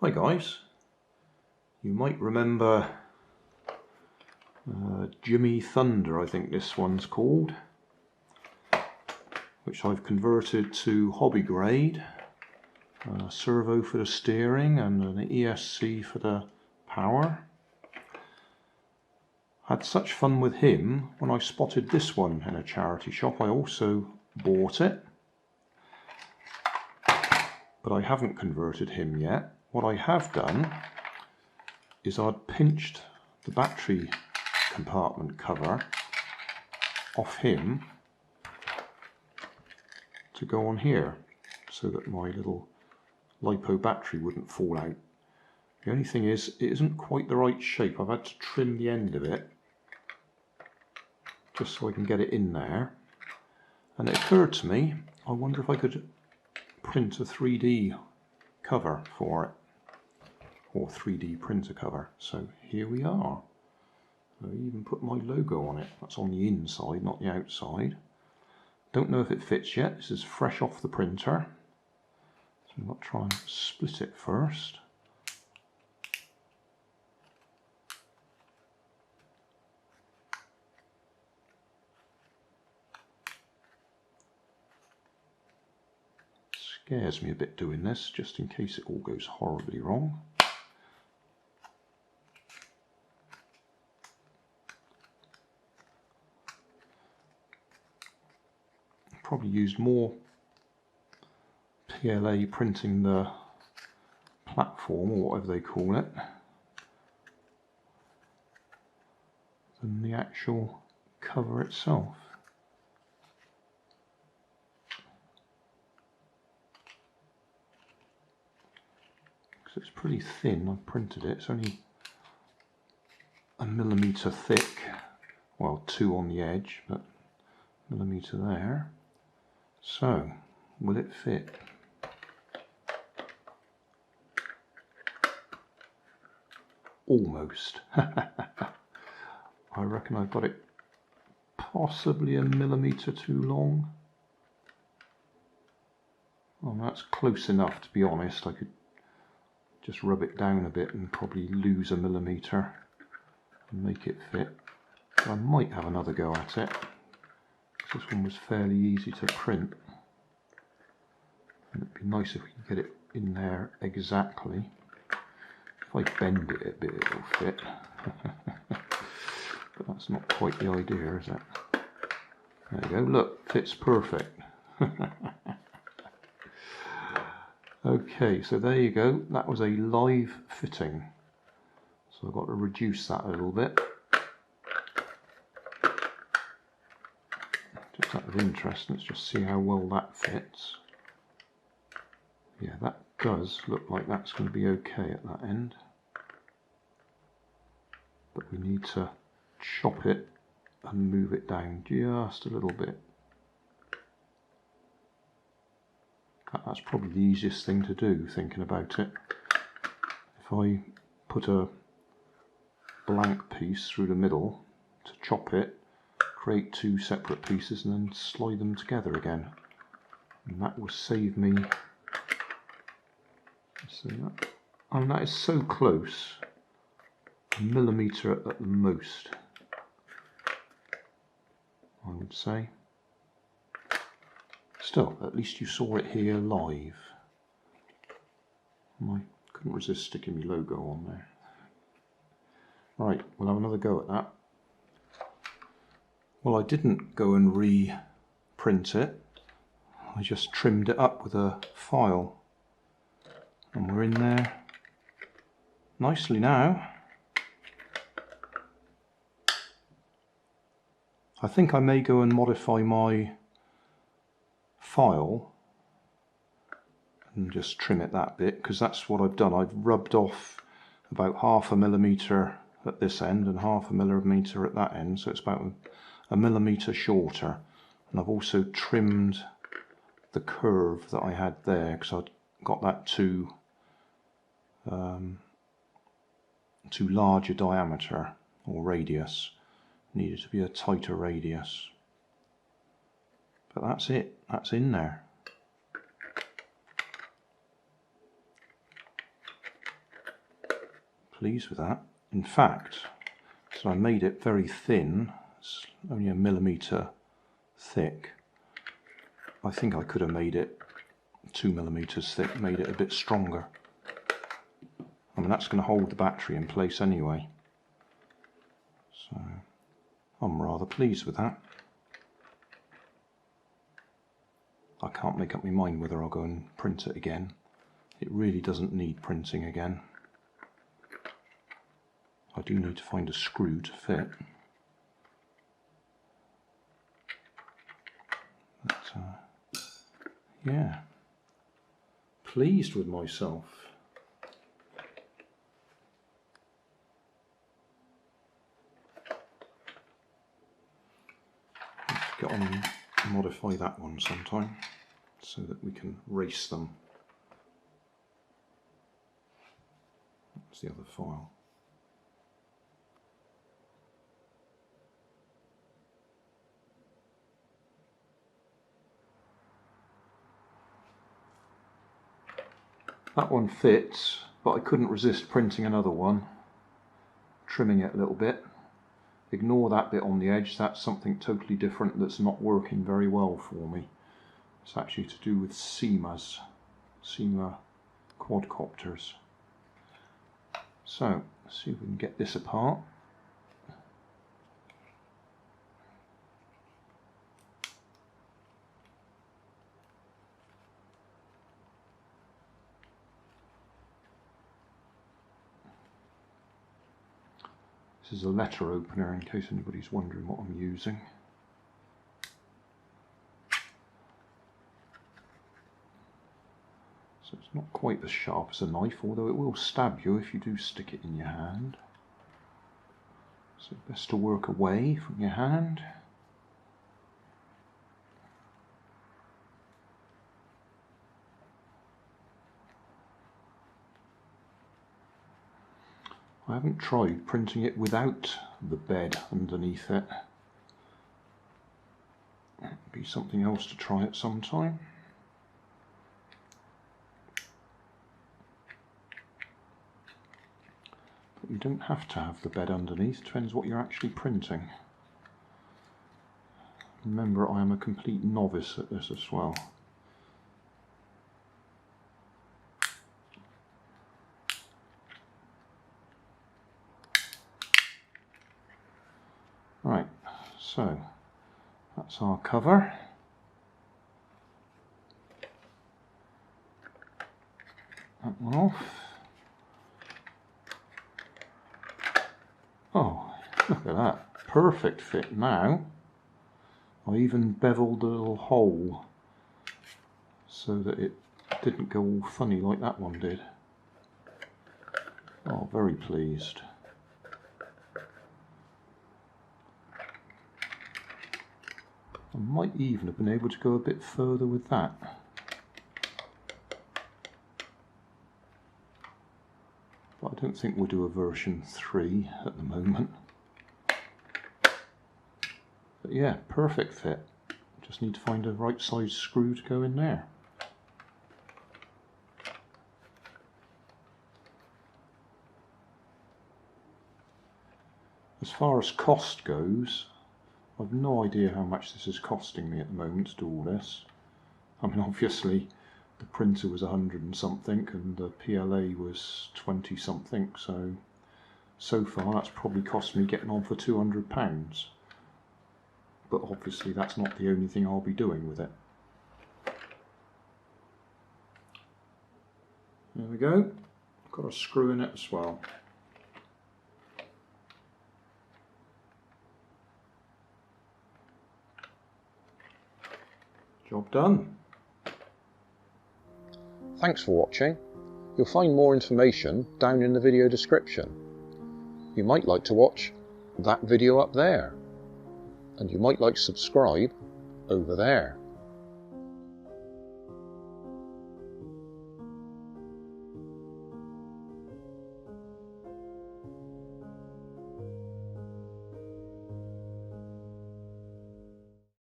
Hi guys, you might remember Jimmy Thunder, I think this one's called, which I've converted to hobby grade, servo for the steering and an ESC for the power. Had such fun with him when I spotted this one in a charity shop. I also bought it, but I haven't converted him yet. What I have done is I'd pinched the battery compartment cover off him to go on here so that my little LiPo battery wouldn't fall out. The only thing is, it isn't quite the right shape. I've had to trim the end of it just so I can get it in there. And it occurred to me, I wonder if I could print a 3D cover for it, or 3D printer cover. So here we are. I even put my logo on it. That's on the inside, not the outside. Don't know if it fits yet. This is fresh off the printer. So I'm going to try and split it first. Scares me a bit doing this, just in case it all goes horribly wrong. Probably used more PLA printing the platform, or whatever they call it, than the actual cover itself. Because it's pretty thin. I've printed it. It's only 1 millimetre thick. Well, 2 on the edge, but 1 millimetre there. So, will it fit? Almost. I reckon I've got it possibly 1 millimetre too long. Well, that's close enough, to be honest. I could just rub it down a bit and probably lose 1 millimetre and make it fit. But I might have another go at it. This one was fairly easy to print, and it'd be nice if we could get it in there exactly. If I bend it a bit, it'll fit. But that's not quite the idea, is it? There you go, look, fits perfect. Okay, so there you go, that was a live fitting. So I've got to reduce that a little bit. Just out of interest, let's just see how well that fits. Yeah, that does look like that's going to be okay at that end. But we need to chop it and move it down just a little bit. That's probably the easiest thing to do, thinking about it. If I put a blank piece through the middle to chop it, create 2 separate pieces and then slide them together again. And that will save me, let's see that. I mean, that is so close, 1 millimetre at the most, I would say. Still, at least you saw it here live. I couldn't resist sticking my logo on there. Right, we'll have another go at that. Well, I didn't go and reprint it. I just trimmed it up with a file. And we're in there nicely now. I think I may go and modify my file and just trim it that bit, because that's what I've done. I've rubbed off about 1/2 millimetre at this end and 1/2 millimetre at that end, so it's about 1 millimetre shorter. And I've also trimmed the curve that I had there, because I got that too large a diameter or radius. Needed to be a tighter radius. But that's it, that's in there. Pleased with that. In fact, so I made it very thin, it's only 1 millimetre thick. I think I could have made it 2 millimetres thick, made it a bit stronger. I mean, that's going to hold the battery in place anyway. So I'm rather pleased with that. I can't make up my mind whether I'll go and print it again. It really doesn't need printing again. I do need to find a screw to fit. But, yeah, pleased with myself. Let's get on and modify that one sometime so that we can race them. That's the other file. That one fits, but I couldn't resist printing another one, trimming it a little bit. Ignore that bit on the edge, that's something totally different that's not working very well for me. It's actually to do with SEMA quadcopters. So, let's see if we can get this apart. This is a letter opener in case anybody's wondering what I'm using. So it's not quite as sharp as a knife, although it will stab you if you do stick it in your hand. So best to work away from your hand. I haven't tried printing it without the bed underneath it. That'd be something else to try at some time. But you don't have to have the bed underneath, depends what you're actually printing. Remember, I am a complete novice at this as well. Right, so that's our cover. That one off. Oh, look at that. Perfect fit now. I even beveled a little hole so that it didn't go all funny like that one did. Oh, very pleased. I might even have been able to go a bit further with that. But I don't think we'll do a version 3 at the moment. But yeah, perfect fit. Just need to find a right size screw to go in there. As far as cost goes, I've no idea how much this is costing me at the moment to do all this. I mean, obviously the printer was 100 and something and the PLA was 20 something, so far that's probably cost me getting on for £200. But obviously that's not the only thing I'll be doing with it. There we go, got a screw in it as well. Job done. Thanks for watching. You'll find more information down in the video description. You might like to watch that video up there, and you might like to subscribe over there.